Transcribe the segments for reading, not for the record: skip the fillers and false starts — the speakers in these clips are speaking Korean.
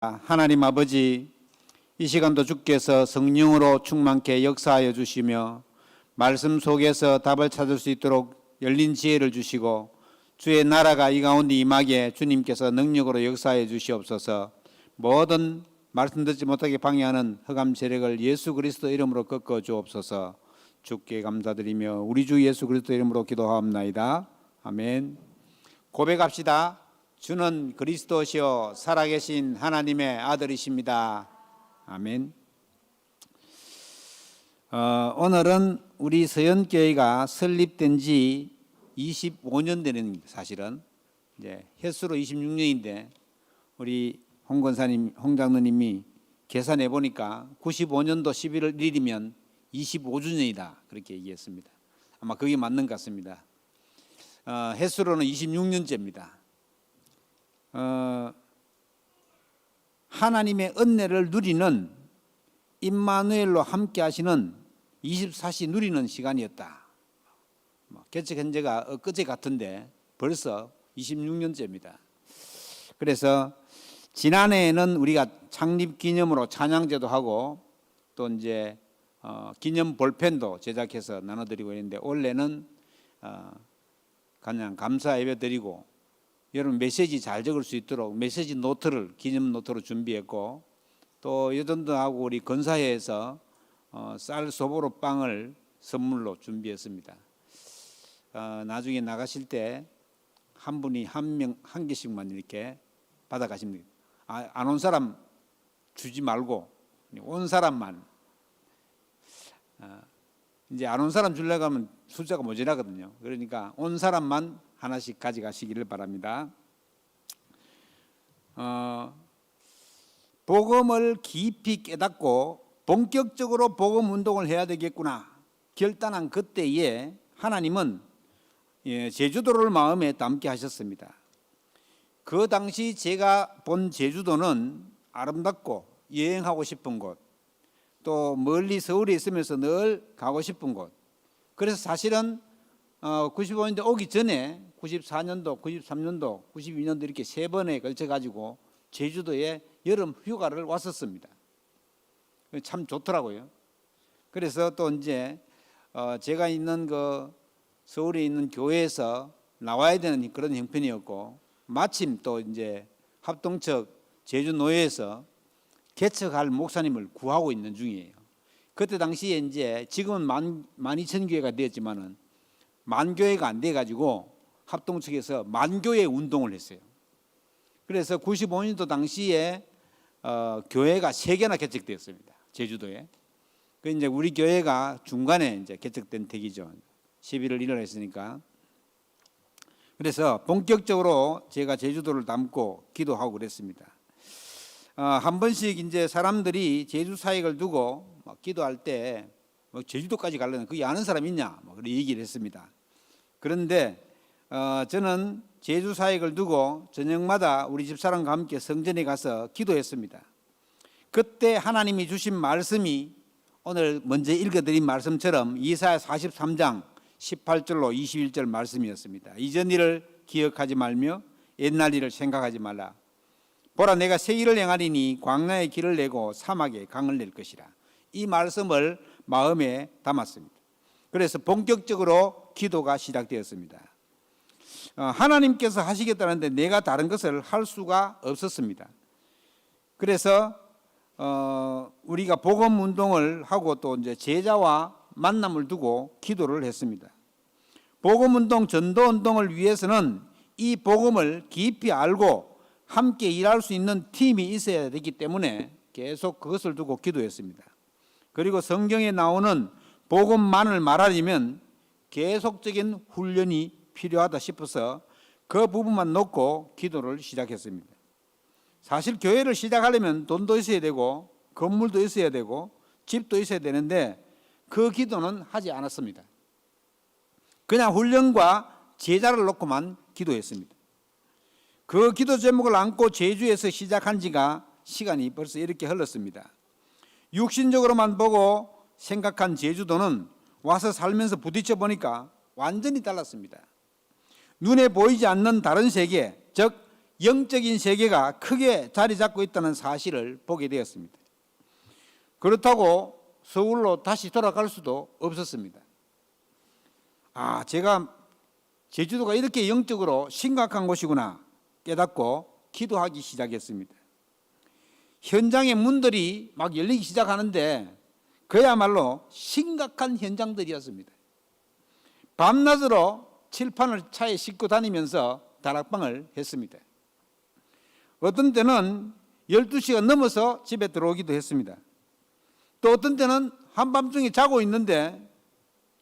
하나님 아버지, 이 시간도 주께서 성령으로 충만케 역사하여 주시며 말씀 속에서 답을 찾을 수 있도록 열린 지혜를 주시고 주의 나라가 이 가운데 임하게 주님께서 능력으로 역사해 주시옵소서. 모든 말씀 듣지 못하게 방해하는 흑암 세력을 예수 그리스도 이름으로 꺾어 주옵소서. 주께 감사드리며 우리 주 예수 그리스도 이름으로 기도하옵나이다. 아멘. 고백합시다. 주는 그리스도시요 살아계신 하나님의 아들이십니다. 아멘. 오늘은 우리 서연교회가 설립된 지 25년 되는 사실은 이제 횟수로 26년인데 우리 홍 권사님, 홍 장로님이 계산해 보니까 95년도 11월 1일이면 25주년이다 그렇게 얘기했습니다. 아마 그게 맞는 것 같습니다. 횟수로는 26년째입니다. 하나님의 은혜를 누리는 임마누엘로 함께 하시는 24시 누리는 시간이었다. 개척한 지가 엊그제 같은데 벌써 26년째입니다. 그래서 지난해에는 우리가 창립 기념으로 찬양제도 하고 또 이제 기념 볼펜도 제작해서 나눠드리고 있는데 올해는 그냥 감사 예배 드리고 여러분 메시지 잘 적을 수 있도록 메시지 노트를 기념 노트로 준비했고 또 여전도하고 우리 건사회에서 쌀 소보로 빵을 선물로 준비했습니다. 나중에 나가실 때 한 분이 한 개씩만 이렇게 받아가십니다. 안 온 사람 주지 말고 온 사람만. 이제 안 온 사람 주려고 하면 숫자가 모자라거든요. 그러니까 온 사람만 하나씩 가져가시기를 바랍니다. 복음을 깊이 깨닫고 본격적으로 복음 운동을 해야 되겠구나 결단한 그때에 하나님은 제주도를 마음에 담게 하셨습니다. 그 당시 제가 본 제주도는 아름답고 여행하고 싶은 곳, 또 멀리 서울에 있으면서 늘 가고 싶은 곳. 그래서 사실은 95년도 오기 전에 94년도, 93년도, 92년도 이렇게 세 번에 걸쳐 가지고 제주도에 여름 휴가를 왔었습니다. 참 좋더라고요. 그래서 또 이제 제가 있는 그 서울에 있는 교회에서 나와야 되는 그런 형편이었고 마침 또 이제 합동측 제주노회에서 개척할 목사님을 구하고 있는 중이에요. 그때 당시에 이제 지금은 12,000교회가 되었지만은 만교회가 안 돼 가지고 합동측에서 만교회 운동을 했어요. 그래서 95년도 당시에 교회가 3개나 개척되었습니다. 제주도에. 그 이제 우리 교회가 중간에 이제 개척된 때이죠. 11월 1일 했으니까. 그래서 본격적으로 제가 제주도를 담고 기도하고 그랬습니다. 한 번씩 이제 사람들이 제주 사역을 두고 기도할 때 제주도까지 가려면 거기 아는 사람 있냐? 그런 얘기를 했습니다. 그런데 저는 제주 사역을 두고 저녁마다 우리 집사람과 함께 성전에 가서 기도했습니다. 그때 하나님이 주신 말씀이 오늘 먼저 읽어드린 말씀처럼 이사야 43장 18절로 21절 말씀이었습니다. 이전 일을 기억하지 말며 옛날 일을 생각하지 말라. 보라 내가 새 일을 행하리니 광야에 길을 내고 사막에 강을 낼 것이라. 이 말씀을 마음에 담았습니다. 그래서 본격적으로 기도가 시작되었습니다. 하나님께서 하시겠다는데 내가 다른 것을 할 수가 없었습니다. 그래서 우리가 복음 운동을 하고 또 이제 제자와 만남을 두고 기도를 했습니다. 복음 운동, 전도 운동을 위해서는 이 복음을 깊이 알고 함께 일할 수 있는 팀이 있어야 되기 때문에 계속 그것을 두고 기도했습니다. 그리고 성경에 나오는 복음만을 말하려면 계속적인 훈련이 필요하다 싶어서 그 부분만 놓고 기도를 시작했습니다. 사실 교회를 시작하려면 돈도 있어야 되고 건물도 있어야 되고 집도 있어야 되는데 그 기도는 하지 않았습니다. 그냥 훈련과 제자를 놓고만 기도했습니다. 그 기도 제목을 안고 제주에서 시작한 지가 시간이 벌써 이렇게 흘렀습니다. 육신적으로만 보고 생각한 제주도는 와서 살면서 부딪혀 보니까 완전히 달랐습니다. 눈에 보이지 않는 다른 세계, 즉 영적인 세계가 크게 자리 잡고 있다는 사실을 보게 되었습니다. 그렇다고 서울로 다시 돌아갈 수도 없었습니다. 제가 제주도가 이렇게 영적으로 심각한 곳이구나 깨닫고 기도하기 시작했습니다. 현장의 문들이 막 열리기 시작하는데 그야말로 심각한 현장들이었습니다. 밤낮으로 칠판을 차에 싣고 다니면서 다락방을 했습니다. 어떤 때는 12시가 넘어서 집에 들어오기도 했습니다. 또 어떤 때는 한밤중에 자고 있는데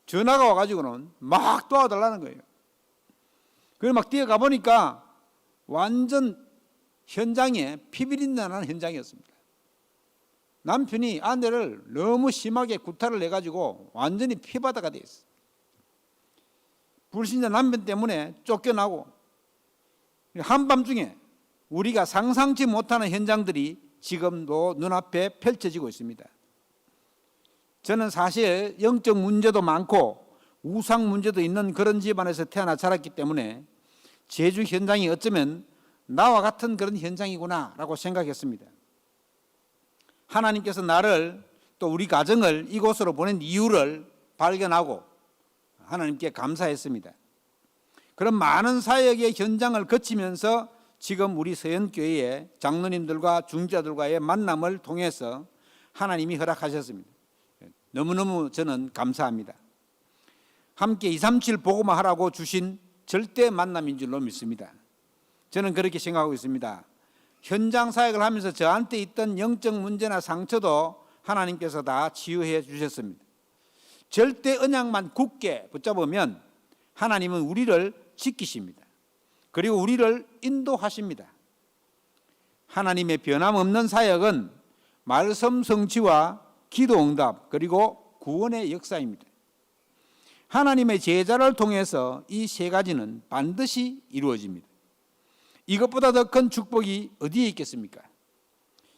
전화가 와가지고는 막 도와달라는 거예요. 그래서 막 뛰어가 보니까 완전 현장에 피비린내 나는 현장이었습니다. 남편이 아내를 너무 심하게 구타를 해가지고 완전히 피바다가 돼 있어요. 불신자 남편 때문에 쫓겨나고 한밤중에 우리가 상상치 못하는 현장들이 지금도 눈앞에 펼쳐지고 있습니다. 저는 사실 영적 문제도 많고 우상 문제도 있는 그런 집안에서 태어나 자랐기 때문에 제주 현장이 어쩌면 나와 같은 그런 현장이구나 라고 생각했습니다. 하나님께서 나를 또 우리 가정을 이곳으로 보낸 이유를 발견하고 하나님께 감사했습니다. 그런 많은 사역의 현장을 거치면서 지금 우리 서연교회의 장로님들과 중지자들과의 만남을 통해서 하나님이 허락하셨습니다. 너무너무 저는 감사합니다. 함께 237 복음화 하라고 주신 절대 만남인 줄로 믿습니다. 저는 그렇게 생각하고 있습니다. 현장 사역을 하면서 저한테 있던 영적 문제나 상처도 하나님께서 다 치유해 주셨습니다. 절대 언약만 굳게 붙잡으면 하나님은 우리를 지키십니다. 그리고 우리를 인도하십니다. 하나님의 변함없는 사역은 말씀 성취와 기도 응답 그리고 구원의 역사입니다. 하나님의 제자를 통해서 이 세 가지는 반드시 이루어집니다. 이것보다 더 큰 축복이 어디에 있겠습니까?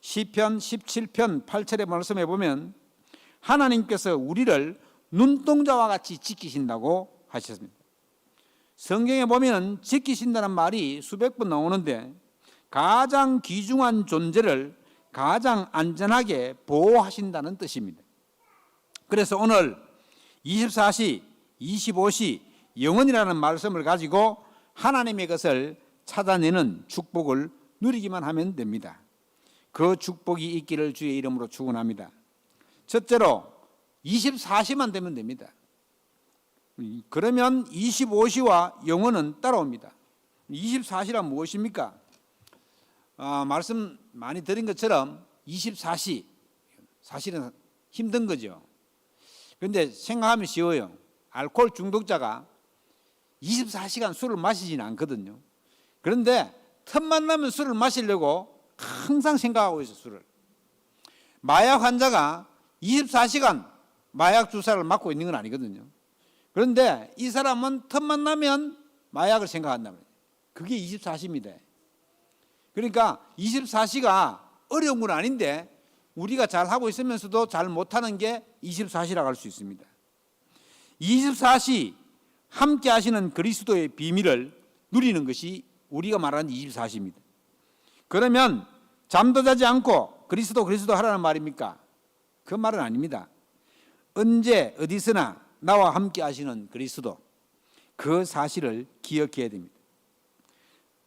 시편 17편 8절의 말씀에 보면 하나님께서 우리를 눈동자와 같이 지키신다고 하셨습니다. 성경에 보면 지키신다는 말이 수백 번 나오는데 가장 귀중한 존재를 가장 안전하게 보호하신다는 뜻입니다. 그래서 오늘 24시, 25시 영원이라는 말씀을 가지고 하나님의 것을 찾아내는 축복을 누리기만 하면 됩니다. 그 축복이 있기를 주의 이름으로 축원합니다. 첫째로 24시만 되면 됩니다. 그러면 25시와 영원은 따라옵니다. 24시란 무엇입니까? 말씀 많이 드린 것처럼 24시 사실은 힘든 거죠. 그런데 생각하면 쉬워요. 알코올 중독자가 24시간 술을 마시지는 않거든요. 그런데 틈만 나면 술을 마시려고 항상 생각하고 있어요. 술을. 마약 환자가 24시간 마약 주사를 맞고 있는 건 아니거든요. 그런데 이 사람은 틈만 나면 마약을 생각한단 말이에요. 그게 24시입니다. 그러니까 24시가 어려운 건 아닌데 우리가 잘 하고 있으면서도 잘 못하는 게 24시라고 할 수 있습니다. 24시 함께 하시는 그리스도의 비밀을 누리는 것이 우리가 말하는 24시입니다. 그러면 잠도 자지 않고 그리스도 하라는 말입니까? 그 말은 아닙니다. 언제 어디서나 나와 함께 하시는 그리스도, 그 사실을 기억해야 됩니다.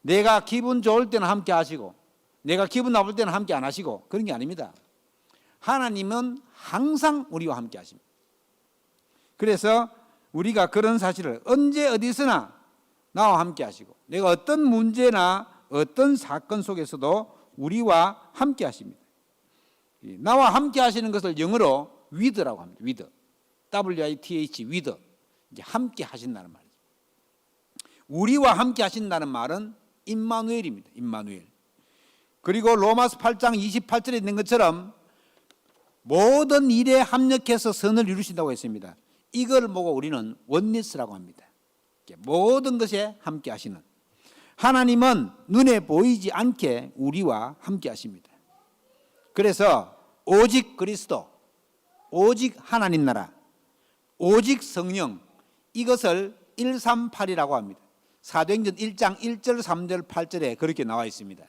내가 기분 좋을 때는 함께 하시고 내가 기분 나쁠 때는 함께 안 하시고 그런 게 아닙니다. 하나님은 항상 우리와 함께 하십니다. 그래서 우리가 그런 사실을 언제 어디서나 나와 함께 하시고 내가 어떤 문제나 어떤 사건 속에서도 우리와 함께 하십니다. 나와 함께 하시는 것을 영어로 with라고 합니다. with. W-I-T-H, with. 이제 함께 하신다는 말이죠. 우리와 함께 하신다는 말은 임마누엘입니다. 임마누엘. 그리고 로마서 8장 28절에 있는 것처럼 모든 일에 합력해서 선을 이루신다고 했습니다. 이걸 보고 우리는 원리스라고 합니다. 모든 것에 함께 하시는 하나님은 눈에 보이지 않게 우리와 함께 하십니다. 그래서 오직 그리스도, 오직 하나님 나라, 오직 성령, 이것을 138이라고 합니다. 사도행전 1장 1절, 3절, 8절에 그렇게 나와 있습니다.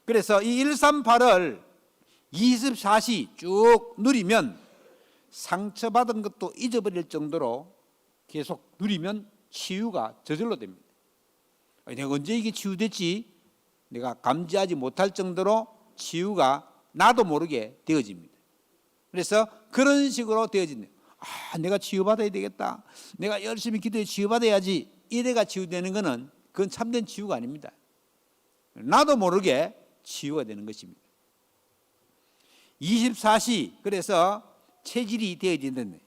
그래서 이 138을 24시 쭉 누리면 상처받은 것도 잊어버릴 정도로 계속 누리면 치유가 저절로 됩니다. 내가 언제 이게 치유됐지? 내가 감지하지 못할 정도로 치유가 나도 모르게 되어집니다. 그래서 그런 식으로 되어진다. 내가 치유받아야 되겠다. 내가 열심히 기도해 치유받아야지. 이래가 치유되는 것은 그건 참된 치유가 아닙니다. 나도 모르게 치유가 되는 것입니다. 24시, 그래서 체질이 되어진다네.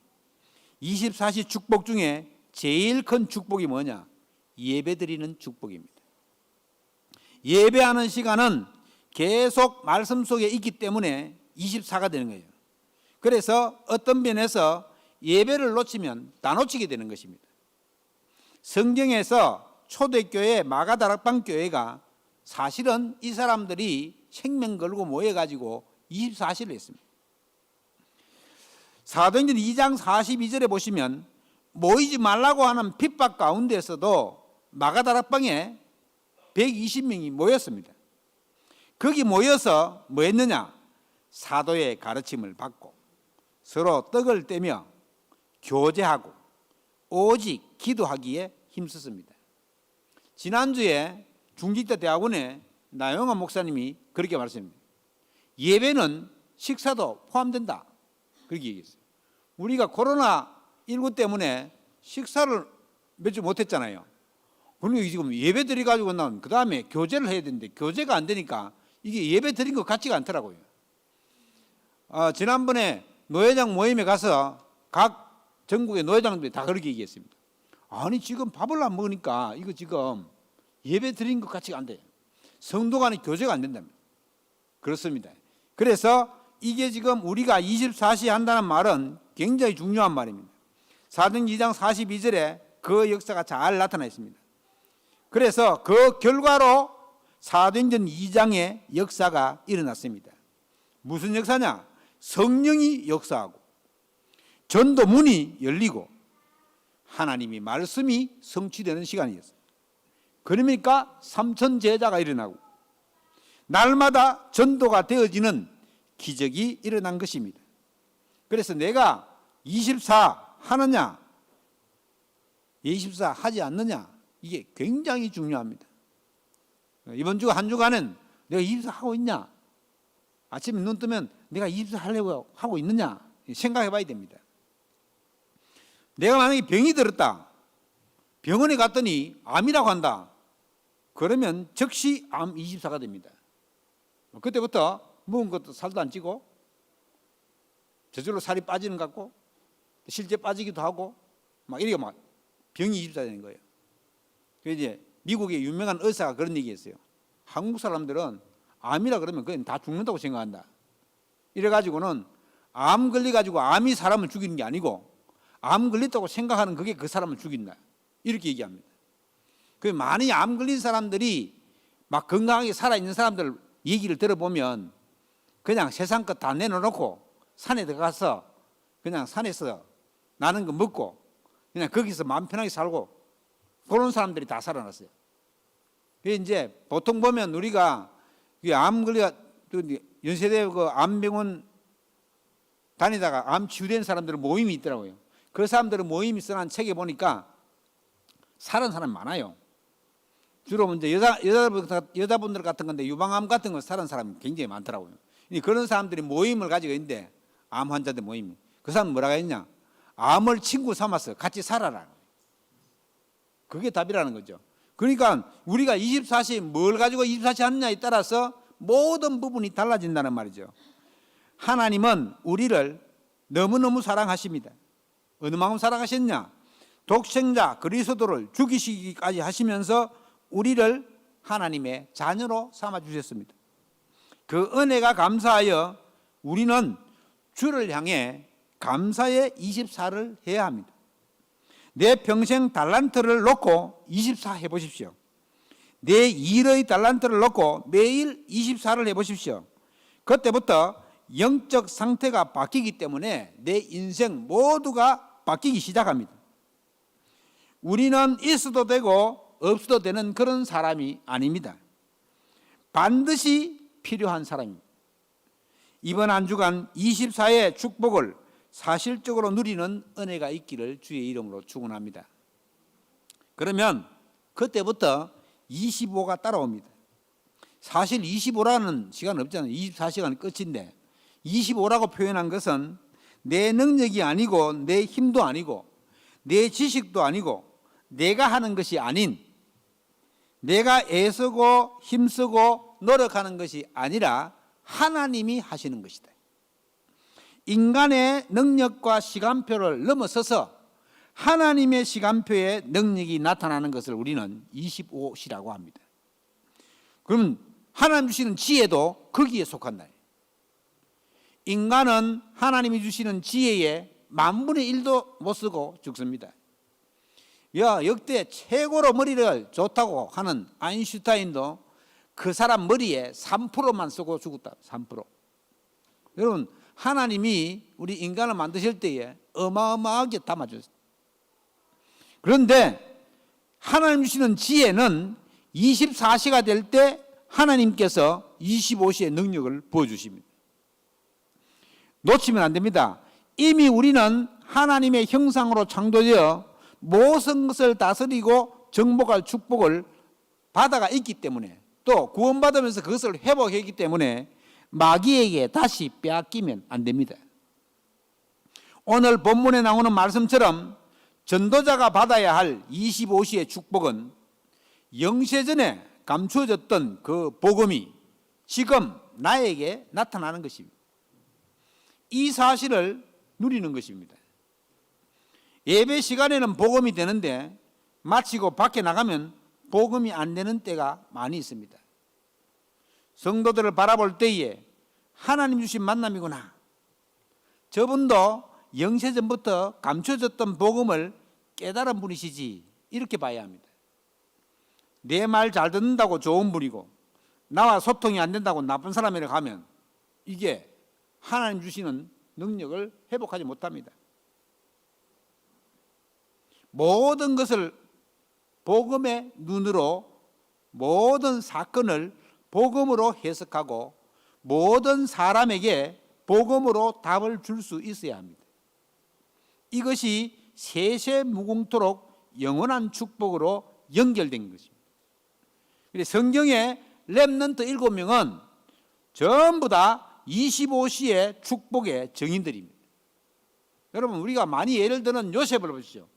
24시 축복 중에 제일 큰 축복이 뭐냐? 예배 드리는 축복입니다. 예배하는 시간은 계속 말씀 속에 있기 때문에 24가 되는 거예요. 그래서 어떤 면에서 예배를 놓치면 다 놓치게 되는 것입니다. 성경에서 초대교회 마가다락방 교회가 사실은 이 사람들이 생명 걸고 모여가지고 24시를 했습니다. 사도행전 2장 42절에 보시면 모이지 말라고 하는 핍박 가운데서도 마가다락방에 120명이 모였습니다. 거기 모여서 뭐 했느냐? 사도의 가르침을 받고 서로 떡을 떼며 교제하고 오직 기도하기에 힘썼습니다. 지난주에 중직대 대학원에 나영환 목사님이 그렇게 말했습니다. 예배는 식사도 포함된다. 그렇게 얘기했어요. 우리가 코로나19 때문에 식사를 몇 주 못했잖아요. 그러니까 지금 예배 드려가지고 난 그 다음에 교제를 해야 되는데 교제가 안 되니까 이게 예배 드린 것 같지가 않더라고요. 지난번에 노회장 모임에 가서 각 전국의 노회장들이 다 그렇게 얘기했습니다. 아니 지금 밥을 안 먹으니까 이거 지금 예배 드린 것 같지가 안 돼요. 성도 간의 교제가 안 된답니다. 그렇습니다. 그래서 이게 지금 우리가 24시 한다는 말은 굉장히 중요한 말입니다. 사도행전 2장 42절에 그 역사가 잘 나타나 있습니다. 그래서 그 결과로 사도행전 2장의 역사가 일어났습니다. 무슨 역사냐? 성령이 역사하고 전도 문이 열리고 하나님이 말씀이 성취되는 시간이었어요. 그러니까 3천 제자가 일어나고 날마다 전도가 되어지는 기적이 일어난 것입니다. 그래서 내가 24 하느냐 24 하지 않느냐 이게 굉장히 중요합니다. 이번 주 한 주간은 내가 24 하고 있냐? 아침에 눈 뜨면 내가 24 하려고 하고 있느냐? 생각해 봐야 됩니다. 내가 만약에 병이 들었다. 병원에 갔더니 암이라고 한다. 그러면 즉시 암 24가 됩니다. 그때부터 먹은 것도 살도 안 찌고 저절로 살이 빠지는 것 같고 실제 빠지기도 하고 막 이렇게 막 병이 24 되는 거예요. 그래서 이제 미국의 유명한 의사가 그런 얘기했어요. 한국 사람들은 암이라 그러면 그냥 다 죽는다고 생각한다. 이래가지고는 암 걸려가지고 암이 사람을 죽이는 게 아니고 암 걸렸다고 생각하는 그게 그 사람을 죽인다. 이렇게 얘기합니다. 그 많이 암 걸린 사람들이 막 건강하게 살아있는 사람들 얘기를 들어보면 그냥 세상 것 다 내놓고 산에 들어가서 그냥 산에서 나는 거 먹고 그냥 거기서 마음 편하게 살고 그런 사람들이 다 살아났어요. 그래서 이제 보통 보면 우리가 암 걸려 연세대 그 암병원 다니다가 암 치유된 사람들 모임이 있더라고요. 그 사람들은 모임이 써난 책에 보니까 살은 사람이 많아요. 주로 이제 여자분들 같은 건데 유방암 같은 거 살은 사람이 굉장히 많더라고요. 그런 사람들이 모임을 가지고 있는데 암 환자들 모임. 그 사람은 뭐라고 했냐? 암을 친구 삼아서 같이 살아라. 그게 답이라는 거죠. 그러니까 우리가 24시 뭘 가지고 24시 하느냐에 따라서 모든 부분이 달라진다는 말이죠. 하나님은 우리를 너무너무 사랑하십니다. 어느 만큼 사랑하셨냐? 독생자 그리스도를 죽이시기까지 하시면서 우리를 하나님의 자녀로 삼아주셨습니다. 그 은혜가 감사하여 우리는 주를 향해 감사의 24를 해야 합니다. 내 평생 달란트를 놓고 24 해보십시오. 내 일의 달란트를 놓고 매일 24를 해보십시오. 그때부터 영적 상태가 바뀌기 때문에 내 인생 모두가 바뀌기 시작합니다. 우리는 있어도 되고 없어도 되는 그런 사람이 아닙니다. 반드시 필요한 사람입니다. 이번 한 주간 24의 축복을 사실적으로 누리는 은혜가 있기를 주의 이름으로 축원합니다. 그러면 그때부터 25가 따라옵니다. 사실 25라는 시간은 없잖아요. 24시간 끝인데 25라고 표현한 것은 내 능력이 아니고 내 힘도 아니고 내 지식도 아니고 내가 하는 것이 아닌, 내가 애쓰고 힘쓰고 노력하는 것이 아니라 하나님이 하시는 것이다. 인간의 능력과 시간표를 넘어서서 하나님의 시간표에 능력이 나타나는 것을 우리는 25시라고 합니다. 그럼 하나님 주시는 지혜도 거기에 속한다. 인간은 하나님이 주시는 지혜에 1/1000도 못 쓰고 죽습니다. 역대 최고로 머리를 좋다고 하는 아인슈타인도 그 사람 머리에 3%만 쓰고 죽었다. 3%. 여러분, 하나님이 우리 인간을 만드실 때에 어마어마하게 담아주셨어요. 그런데 하나님 주시는 지혜는 24시가 될 때 하나님께서 25시의 능력을 보여주십니다. 놓치면 안 됩니다. 이미 우리는 하나님의 형상으로 창조되어 모든 것을 다스리고 정복할 축복을 받아가 있기 때문에, 또 구원받으면서 그것을 회복했기 때문에 마귀에게 다시 빼앗기면 안 됩니다. 오늘 본문에 나오는 말씀처럼 전도자가 받아야 할 25시의 축복은 영세전에 감추어졌던 그 복음이 지금 나에게 나타나는 것입니다. 이 사실을 누리는 것입니다. 예배 시간에는 복음이 되는데 마치고 밖에 나가면 복음이 안 되는 때가 많이 있습니다. 성도들을 바라볼 때에 하나님 주신 만남이구나. 저분도 영세전부터 감춰졌던 복음을 깨달은 분이시지, 이렇게 봐야 합니다. 내 말 잘 듣는다고 좋은 분이고 나와 소통이 안 된다고 나쁜 사람이라고 하면 이게 하나님 주시는 능력을 회복하지 못합니다. 모든 것을 복음의 눈으로, 모든 사건을 복음으로 해석하고 모든 사람에게 복음으로 답을 줄 수 있어야 합니다. 이것이 세세무궁토록 영원한 축복으로 연결된 것입니다. 성경의 렘넌트 7명은 전부 다 25시의 축복의 증인들입니다. 여러분, 우리가 많이 예를 드는 요셉을 보시죠.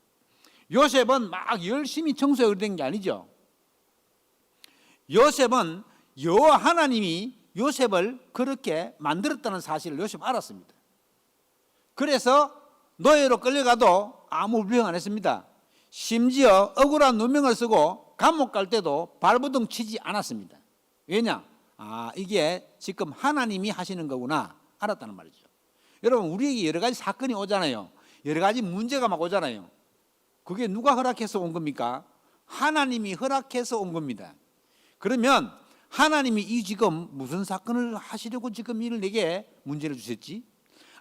요셉은 막 열심히 청소해 된 게 아니죠. 요셉은 여호와 하나님이 요셉을 그렇게 만들었다는 사실을 요셉 알았습니다. 그래서 노예로 끌려가도 아무 불평 안 했습니다. 심지어 억울한 누명을 쓰고 감옥 갈 때도 발버둥 치지 않았습니다. 왜냐? 이게 지금 하나님이 하시는 거구나 알았다는 말이죠. 여러분, 우리에게 여러 가지 사건이 오잖아요. 여러 가지 문제가 막 오잖아요. 그게 누가 허락해서 온 겁니까? 하나님이 허락해서 온 겁니다. 그러면 하나님이 이 지금 무슨 사건을 하시려고 지금 일을 내게 문제를 주셨지?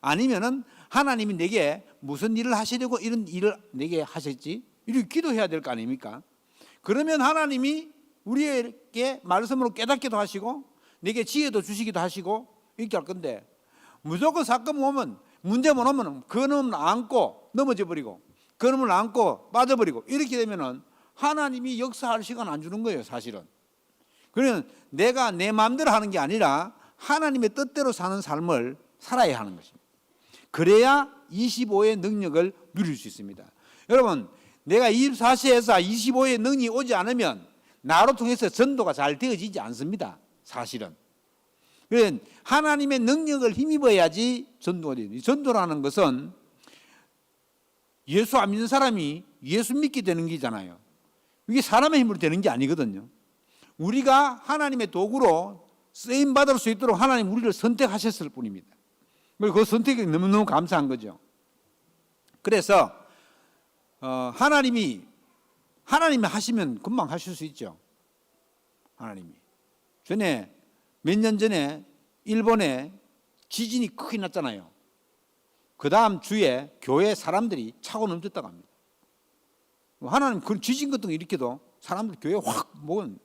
아니면은 하나님이 내게 무슨 일을 하시려고 이런 일을 내게 하셨지? 이렇게 기도해야 될 거 아닙니까? 그러면 하나님이 우리에게 말씀으로 깨닫기도 하시고 내게 지혜도 주시기도 하시고 이렇게 할 건데, 무조건 사건 오면, 문제만 오면 그놈을 안고 넘어져 버리고 그놈을 안고 빠져버리고 이렇게 되면은 하나님이 역사할 시간 안 주는 거예요, 사실은. 그러면 내가 내 마음대로 하는 게 아니라 하나님의 뜻대로 사는 삶을 살아야 하는 것입니다. 그래야 25의 능력을 누릴 수 있습니다. 여러분, 내가 24시에서 25의 능력이 오지 않으면 나로 통해서 전도가 잘 되어지지 않습니다, 사실은. 그래서 하나님의 능력을 힘입어야지 전도가 돼요. 전도라는 것은 예수 안 믿는 사람이 예수 믿게 되는 게잖아요. 이게 사람의 힘으로 되는 게 아니거든요. 우리가 하나님의 도구로 쓰임받을 수 있도록 하나님 우리를 선택하셨을 뿐입니다. 그 선택이 너무너무 감사한 거죠. 그래서 하나님이 하시면 금방 하실 수 있죠. 하나님이. 몇 년 전에 일본에 지진이 크게 났잖아요. 그 다음 주에 교회 사람들이 차고 넘쳤다고 합니다. 하나님 그 지진 같은 거 일으켜도 사람들 교회 확 모은.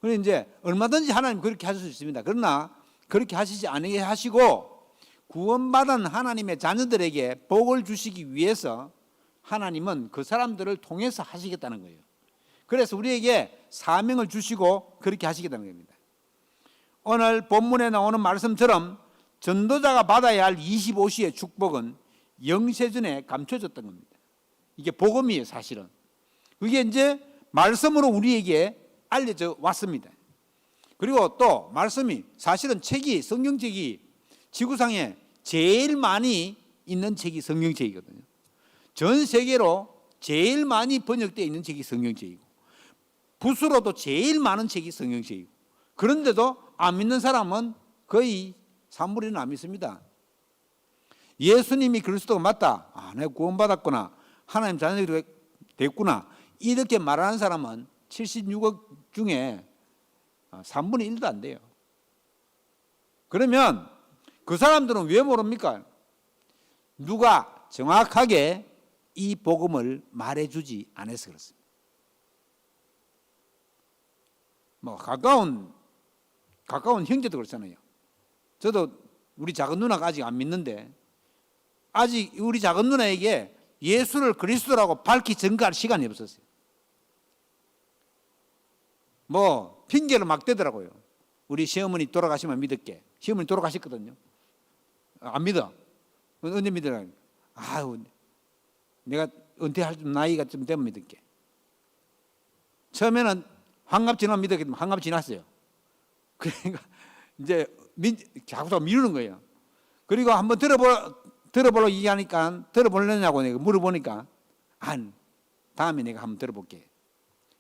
그런데 이제 얼마든지 하나님 그렇게 하실 수 있습니다. 그러나 그렇게 하시지 않게 하시고 구원받은 하나님의 자녀들에게 복을 주시기 위해서 하나님은 그 사람들을 통해서 하시겠다는 거예요. 그래서 우리에게 사명을 주시고 그렇게 하시겠다는 겁니다. 오늘 본문에 나오는 말씀처럼 전도자가 받아야 할 25시의 축복은 영세전에 감춰졌던 겁니다. 이게 복음이에요, 사실은. 그게 이제 말씀으로 우리에게 알려져 왔습니다. 그리고 또 말씀이 사실은 책이, 성경책이 지구상에 제일 많이 있는 책이 성경책이거든요. 전 세계로 제일 많이 번역되어 있는 책이 성경책이고 붓으로도 제일 많은 책이 성경책이고, 그런데도 안 믿는 사람은 거의 3분의 1은 안 믿습니다. 예수님이 그리스도가 맞다, 내가 구원받았구나, 하나님 자녀들이 됐구나, 이렇게 말하는 사람은 76억 중에 3분의 1도 안 돼요. 그러면 그 사람들은 왜 모릅니까? 누가 정확하게 이 복음을 말해주지 않아서 그렇습니다. 뭐 가까운 형제도 그렇잖아요. 저도 우리 작은 누나가 아직 안 믿는데, 아직 우리 작은 누나에게 예수를 그리스도라고 밝히 증거할 시간이 없었어요. 뭐 핑계를 막 대더라고요. 우리 시어머니 돌아가시면 믿을게. 시어머니 돌아가셨거든요. 안 믿어. 언제 믿으라? 아유, 내가 은퇴할 나이가 좀 되면 믿을게. 처음에는 환갑 지나면 믿었겠지만 환갑 지났어요. 그러니까 이제 자꾸 미루는 거예요. 그리고 한번 들어보려고 얘기하니까, 들어보려냐고 내가 물어보니까, 다음에 내가 한번 들어볼게.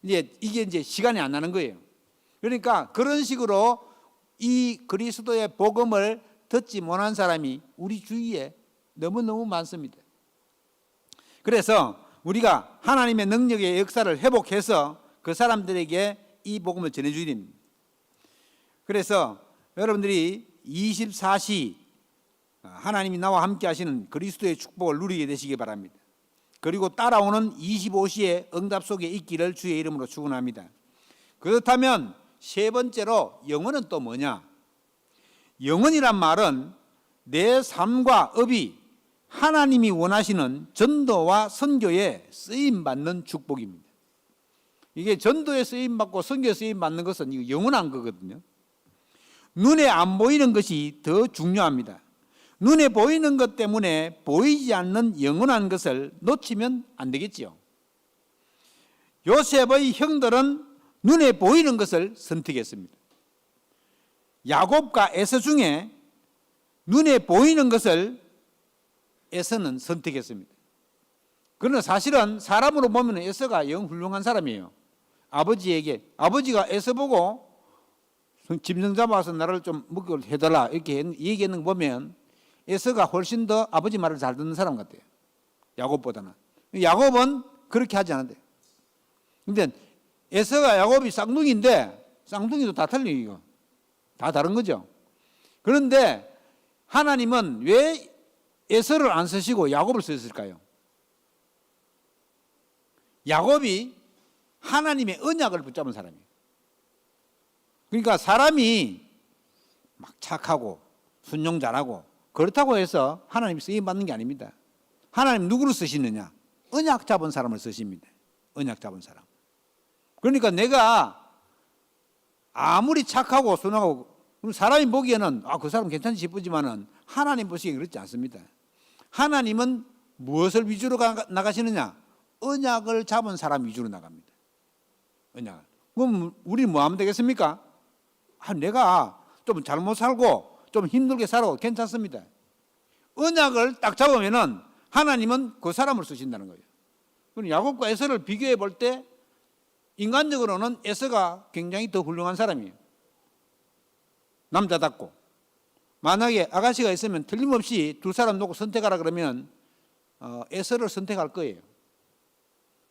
이게 이제 시간이 안 나는 거예요. 그러니까 그런 식으로 이 그리스도의 복음을 듣지 못한 사람이 우리 주위에 너무너무 많습니다. 그래서 우리가 하나님의 능력의 역사를 회복해서 그 사람들에게 이 복음을 전해줘야 됩니다. 그래서 여러분들이 24시 하나님이 나와 함께 하시는 그리스도의 축복을 누리게 되시기 바랍니다. 그리고 따라오는 25시의 응답 속에 있기를 주의 이름으로 축원합니다. 그렇다면 세 번째로 영혼은 또 뭐냐? 영혼이란 말은 내 삶과 업이 하나님이 원하시는 전도와 선교에 쓰임받는 축복입니다. 이게 전도에 쓰임받고 선교에 쓰임받는 것은 영원한 거거든요. 눈에 안 보이는 것이 더 중요합니다. 눈에 보이는 것 때문에 보이지 않는 영원한 것을 놓치면 안 되겠지요. 요셉의 형들은 눈에 보이는 것을 선택했습니다. 야곱과 에서 중에 눈에 보이는 것을 에서는 선택했습니다. 그러나 사실은 사람으로 보면 에서가 영 훌륭한 사람이에요. 아버지가 에서 보고 짐승 잡아서 나를 좀 먹이를 해달라 이렇게 얘기하는 거 보면 에서가 훨씬 더 아버지 말을 잘 듣는 사람 같아요. 야곱보다는. 야곱은 그렇게 하지 않은데. 근데 에서가 야곱이 쌍둥이인데 쌍둥이도 다 틀려요. 이거. 다 다른 거죠. 그런데 하나님은 왜 에서를 안 쓰시고 야곱을 쓰셨을까요? 야곱이 하나님의 언약을 붙잡은 사람이에요. 그러니까 사람이 막 착하고 순종 잘하고 그렇다고 해서 하나님이 쓰임받는 게 아닙니다. 하나님 누구를 쓰시느냐? 언약 잡은 사람을 쓰십니다. 언약 잡은 사람. 그러니까 내가 아무리 착하고 순하고 사람이 보기에는 그 사람 괜찮지 싶지만은 하나님 보시기에 그렇지 않습니다. 하나님은 무엇을 위주로 나가시느냐? 언약을 잡은 사람 위주로 나갑니다. 언약을. 그럼 우리 뭐 하면 되겠습니까? 내가 좀 잘못 살고 좀 힘들게 살아도 괜찮습니다. 언약을 딱 잡으면은 하나님은 그 사람을 쓰신다는 거예요. 그럼 야곱과 에서를 비교해 볼 때 인간적으로는 에서가 굉장히 더 훌륭한 사람이에요. 남자답고. 만약에 아가씨가 있으면 틀림없이 두 사람 놓고 선택하라 그러면 에서를 선택할 거예요.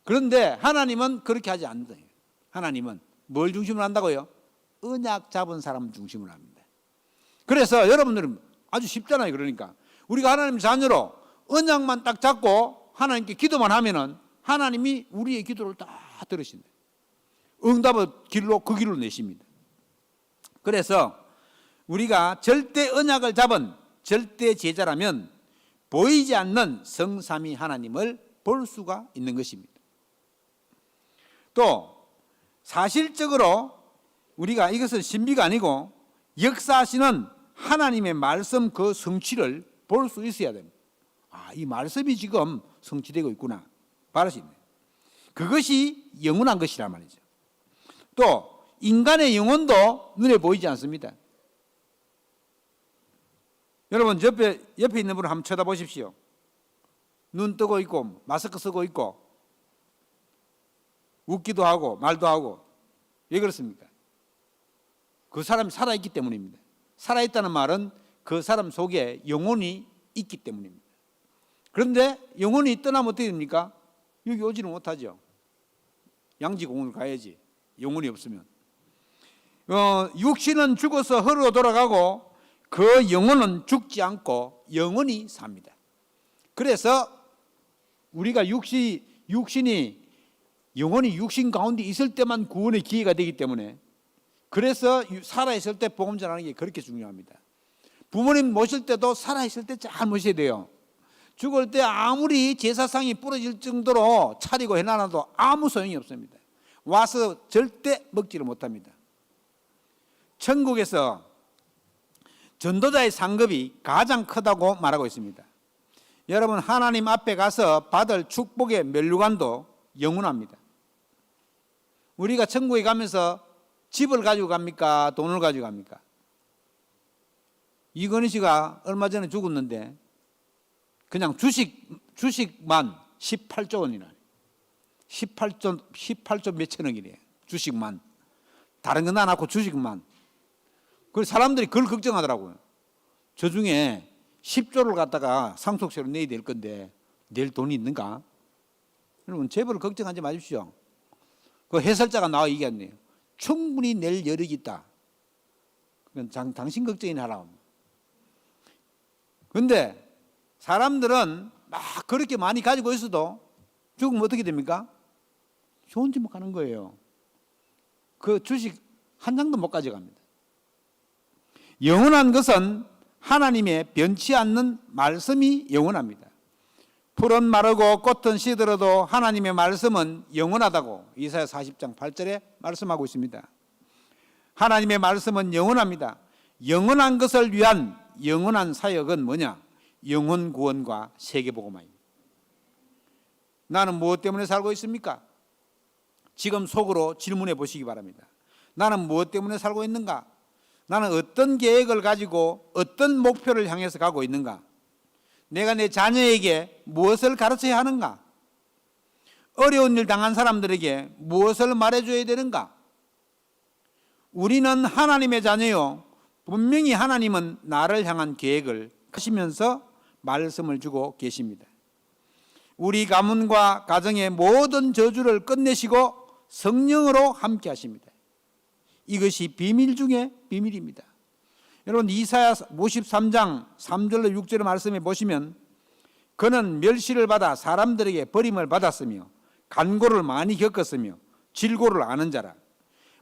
그런데 하나님은 그렇게 하지 않는다. 하나님은 뭘 중심으로 한다고요? 언약 잡은 사람 중심으로 합니다. 그래서 여러분들은 아주 쉽잖아요. 그러니까 우리가 하나님 자녀로 언약만 딱 잡고 하나님께 기도만 하면은 하나님이 우리의 기도를 다 들으신다. 응답의 길로 그 길로 내십니다. 그래서 우리가 절대 언약을 잡은 절대 제자라면 보이지 않는 성삼위 하나님을 볼 수가 있는 것입니다. 또 사실적으로 우리가 이것은 신비가 아니고 역사하시는 하나님의 말씀 그 성취를 볼 수 있어야 됩니다. 이 말씀이 지금 성취되고 있구나. 바라시네. 그것이 영원한 것이란 말이죠. 또 인간의 영혼도 눈에 보이지 않습니다. 여러분 옆에 있는 분을 한번 쳐다보십시오. 눈 뜨고 있고 마스크 쓰고 있고 웃기도 하고 말도 하고. 왜 그렇습니까? 그 사람이 살아있기 때문입니다. 살아있다는 말은 그 사람 속에 영혼이 있기 때문입니다. 그런데 영혼이 떠나면 어떻게 됩니까? 여기 오지는 못하죠. 양지공원을 가야지. 영혼이 없으면. 육신은 죽어서 흙으로 돌아가고 그 영혼은 죽지 않고 영원히 삽니다. 그래서 우리가 육신이 영혼이 육신 가운데 있을 때만 구원의 기회가 되기 때문에, 그래서 살아있을 때 복음 전하는 게 그렇게 중요합니다. 부모님 모실 때도 살아있을 때 잘 모셔야 돼요. 죽을 때 아무리 제사상이 부러질 정도로 차리고 해놔도 아무 소용이 없습니다. 와서 절대 먹지를 못합니다. 천국에서 전도자의 상급이 가장 크다고 말하고 있습니다. 여러분, 하나님 앞에 가서 받을 축복의 면류관도 영원합니다. 우리가 천국에 가면서 집을 가지고 갑니까? 돈을 가지고 갑니까? 이건희 씨가 얼마 전에 죽었는데 그냥 주식만 18조 원이나 18조 몇천억이래요. 주식만. 다른 건 안 하고 주식만. 그래서 사람들이 그걸 걱정하더라고요. 저 중에 10조를 갖다가 상속세로 내야 될 건데 낼 돈이 있는가? 여러분, 재벌을 걱정하지 마십시오. 그 해설자가 나와 얘기했네요. 충분히 낼 여력이 있다. 그건 당신 걱정이나 하라고. 그런데 사람들은 막 그렇게 많이 가지고 있어도 죽으면 어떻게 됩니까? 좋은 집 못 가는 거예요. 그 주식 한 장도 못 가져갑니다. 영원한 것은 하나님의 변치 않는 말씀이 영원합니다. 풀은 마르고 꽃은 시들어도 하나님의 말씀은 영원하다고 이사야 40장 8절에 말씀하고 있습니다. 하나님의 말씀은 영원합니다. 영원한 것을 위한 영원한 사역은 뭐냐? 영혼 구원과 세계복음화입니다. 나는 무엇 때문에 살고 있습니까? 지금 속으로 질문해 보시기 바랍니다. 나는 무엇 때문에 살고 있는가? 나는 어떤 계획을 가지고 어떤 목표를 향해서 가고 있는가? 내가 내 자녀에게 무엇을 가르쳐야 하는가? 어려운 일 당한 사람들에게 무엇을 말해줘야 되는가? 우리는 하나님의 자녀요. 분명히 하나님은 나를 향한 계획을 하시면서 말씀을 주고 계십니다. 우리 가문과 가정의 모든 저주를 끝내시고 성령으로 함께 하십니다. 이것이 비밀 중에 비밀입니다. 여러분, 이사야 53장 3절로 6절의 말씀에 보시면 그는 멸시를 받아 사람들에게 버림을 받았으며 간고를 많이 겪었으며 질고를 아는 자라.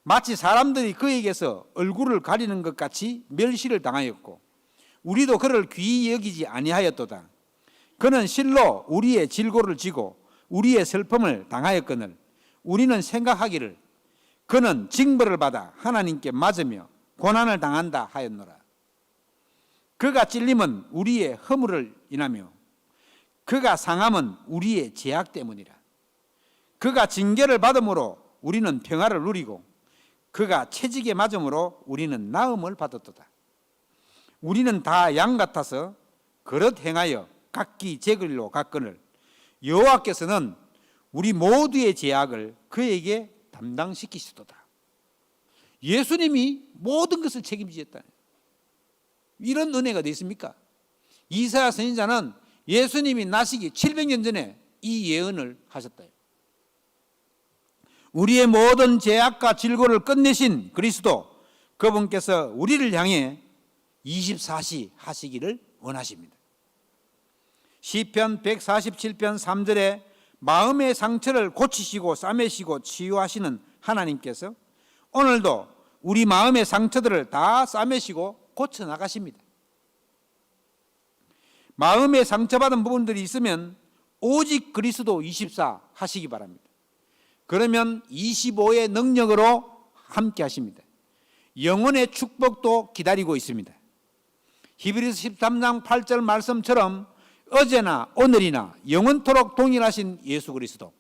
마치 사람들이 그에게서 얼굴을 가리는 것 같이 멸시를 당하였고 우리도 그를 귀히 여기지 아니하였도다. 그는 실로 우리의 질고를 지고 우리의 슬픔을 당하였거늘 우리는 생각하기를 그는 징벌을 받아 하나님께 맞으며 고난을 당한다 하였노라. 그가 찔림은 우리의 허물을 인하며 그가 상함은 우리의 죄악 때문이라. 그가 징계를 받음으로 우리는 평화를 누리고 그가 채찍에 맞음으로 우리는 나음을 받았도다. 우리는 다 양 같아서 그릇 행하여 각기 제 길로 갔거늘 여호와께서는 우리 모두의 죄악을 그에게 담당시키시도다. 예수님이 모든 것을 책임지셨다. 이런 은혜가 어디 있습니까? 이사야 선지자는 예수님이 나시기 700년 전에 이 예언을 하셨다. 우리의 모든 죄악과 질고를 끝내신 그리스도, 그분께서 우리를 향해 24시 하시기를 원하십니다. 시편 147편 3절에 마음의 상처를 고치시고 싸매시고 치유하시는 하나님께서 오늘도 우리 마음의 상처들을 다 싸매시고 고쳐 나가십니다. 마음에 상처받은 부분들이 있으면 오직 그리스도 24 하시기 바랍니다. 그러면 25의 능력으로 함께 하십니다. 영혼의 축복도 기다리고 있습니다. 히브리서 13장 8절 말씀처럼 어제나 오늘이나 영원토록 동일하신 예수 그리스도,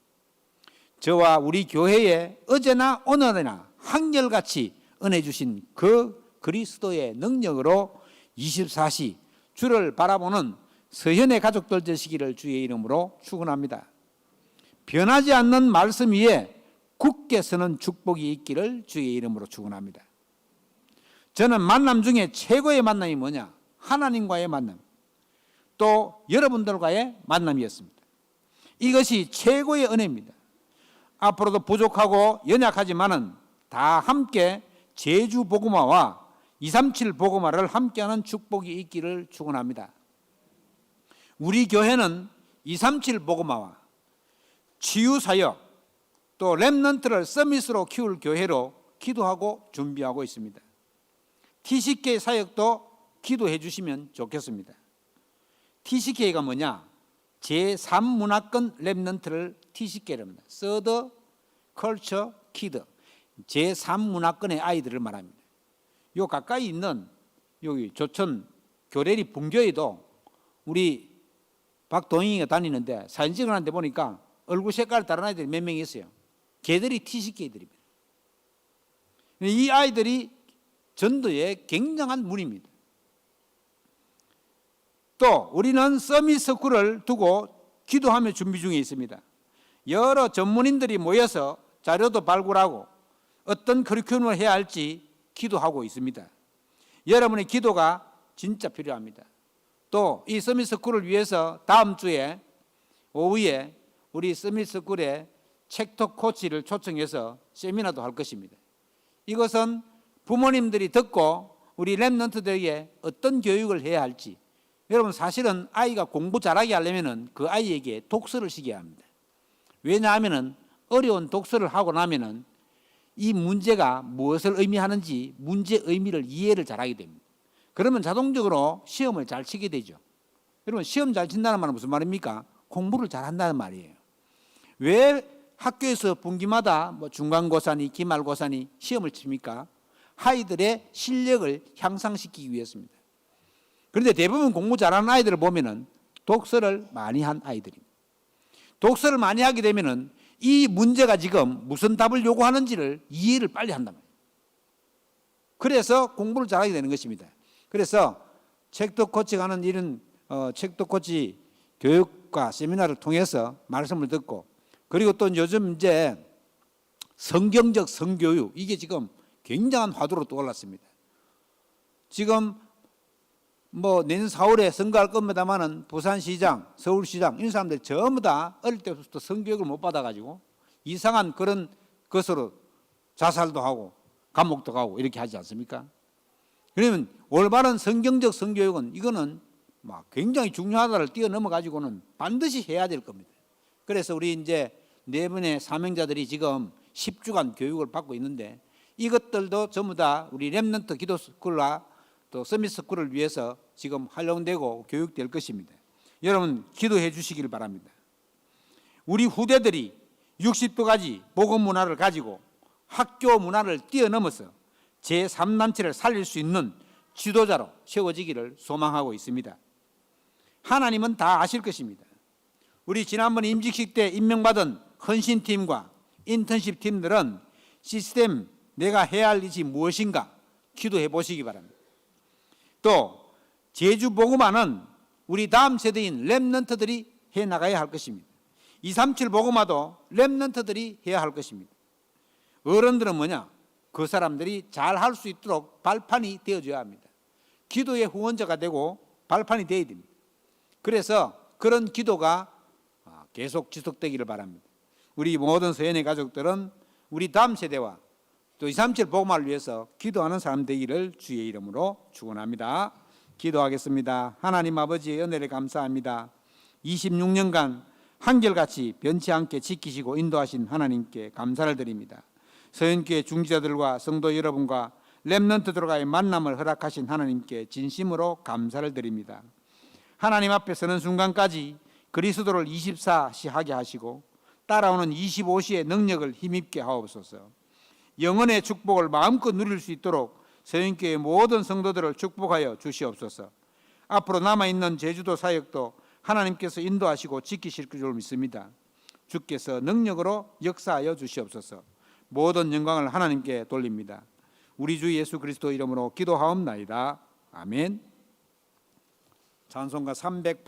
저와 우리 교회에 어제나 오늘이나 한결같이 은혜 주신 그 그리스도의 능력으로 24시 주를 바라보는 서현의 가족들 되시기를 주의 이름으로 축원합니다. 변하지 않는 말씀 위에 굳게 서는 축복이 있기를 주의 이름으로 축원합니다. 저는 만남 중에 최고의 만남이 뭐냐? 하나님과의 만남, 또 여러분들과의 만남이었습니다. 이것이 최고의 은혜입니다. 앞으로도 부족하고 연약하지만은 다 함께 제주 복음화와 237 복음화를 함께하는 축복이 있기를 축원합니다. 우리 교회는 237 복음화와 치유사역, 또 렘넌트를 서밋으로 키울 교회로 기도하고 준비하고 있습니다. TCK 사역도 기도해 주시면 좋겠습니다. TCK가 뭐냐? 제3문화권 렘넌트를 TCK로 합니다. 서드 컬처 키드, 제3문화권의 아이들을 말합니다. 요 가까이 있는 여기 조천 교래리 분교에도 우리 박동희가 다니는데 사진 찍어놨는데 보니까 얼굴 색깔 다른 아이들이 몇 명 있어요. 걔들이 TCK들입니다. 이 아이들이 전도에 굉장한 문입니다. 또 우리는 서밋 스쿨을 두고 기도하며 준비 중에 있습니다. 여러 전문인들이 모여서 자료도 발굴하고 어떤 커리큘럼을 해야 할지 기도하고 있습니다. 여러분의 기도가 진짜 필요합니다. 또 이 서밋 스쿨을 위해서 다음 주에 오후에 우리 서밋 스쿨에 책톡 코치를 초청해서 세미나도 할 것입니다. 이것은 부모님들이 듣고 우리 렘넌트들에게 어떤 교육을 해야 할지, 여러분 사실은 아이가 공부 잘하게 하려면 그 아이에게 독서를 시켜야 합니다. 왜냐하면 어려운 독서를 하고 나면 이 문제가 무엇을 의미하는지 문제 의미를 이해를 잘하게 됩니다. 그러면 자동적으로 시험을 잘 치게 되죠. 여러분 시험 잘 친다는 말은 무슨 말입니까? 공부를 잘한다는 말이에요. 왜 학교에서 분기마다 뭐 중간고사니 기말고사니 시험을 칩니까? 아이들의 실력을 향상시키기 위해서입니다. 그런데 대부분 공부 잘하는 아이들을 보면은 독서를 많이 한 아이들입니다. 독서를 많이 하게 되면은 이 문제가 지금 무슨 답을 요구하는지를 이해를 빨리 한단 말이에요. 그래서 공부를 잘하게 되는 것입니다. 그래서 책도 코치가 하는 이런 책도 코치 교육과 세미나를 통해서 말씀을 듣고, 그리고 또 요즘 이제 성경적 성교육, 이게 지금 굉장한 화두로 떠올랐습니다. 지금 뭐 내년 4월에 선거할 겁니다만은 부산시장, 서울시장 이런 사람들 전부 다 어릴 때부터 성교육을 못 받아가지고 이상한 그런 것으로 자살도 하고 감옥도 가고 이렇게 하지 않습니까? 그러면 올바른 성경적 성교육은 이거는 막 굉장히 중요하다를 뛰어넘어 가지고는 반드시 해야 될 겁니다. 그래서 우리 이제 네 분의 사명자들이 지금 10주간 교육을 받고 있는데 이것들도 전부 다 우리 렘넌트 기도 스쿨과 또 서밋 스쿨을 위해서 지금 활용되고 교육될 것입니다. 여러분 기도해 주시길 바랍니다. 우리 후대들이 60도까지 복음 문화를 가지고 학교 문화를 뛰어넘어서 제3단체를 살릴 수 있는 지도자로 세워지기를 소망하고 있습니다. 하나님은 다 아실 것입니다. 우리 지난번 임직식 때 임명받은 헌신팀과 인턴십 팀들은 시스템 내가 해야 할 일이 무엇인가 기도해 보시기 바랍니다. 또 제주 복음화는 우리 다음 세대인 렘넌트들이 해 나가야 할 것입니다. 237 복음화도 렘넌트들이 해야 할 것입니다. 어른들은 뭐냐? 그 사람들이 잘 할 수 있도록 발판이 되어줘야 합니다. 기도의 후원자가 되고 발판이 되어야 됩니다. 그래서 그런 기도가 계속 지속되기를 바랍니다. 우리 모든 서연의 가족들은 우리 다음 세대와 또 237 복음화를 위해서 기도하는 사람 되기를 주의 이름으로 축원합니다. 기도하겠습니다. 하나님 아버지의 은혜를 감사합니다. 26년간 한결같이 변치 않게 지키시고 인도하신 하나님께 감사를 드립니다. 서연교회 중지자들과 성도 여러분과 렘넌트들과의 만남을 허락하신 하나님께 진심으로 감사를 드립니다. 하나님 앞에 서는 순간까지 그리스도를 24시 하게 하시고 따라오는 25시의 능력을 힘입게 하옵소서. 영혼의 축복을 마음껏 누릴 수 있도록 서연교회 모든 성도들을 축복하여 주시옵소서. 앞으로 남아있는 제주도 사역도 하나님께서 인도하시고 지키실 줄 믿습니다. 주께서 능력으로 역사하여 주시옵소서. 모든 영광을 하나님께 돌립니다. 우리 주 예수 그리스도 이름으로 기도하옵나이다. 아멘. 찬송가 380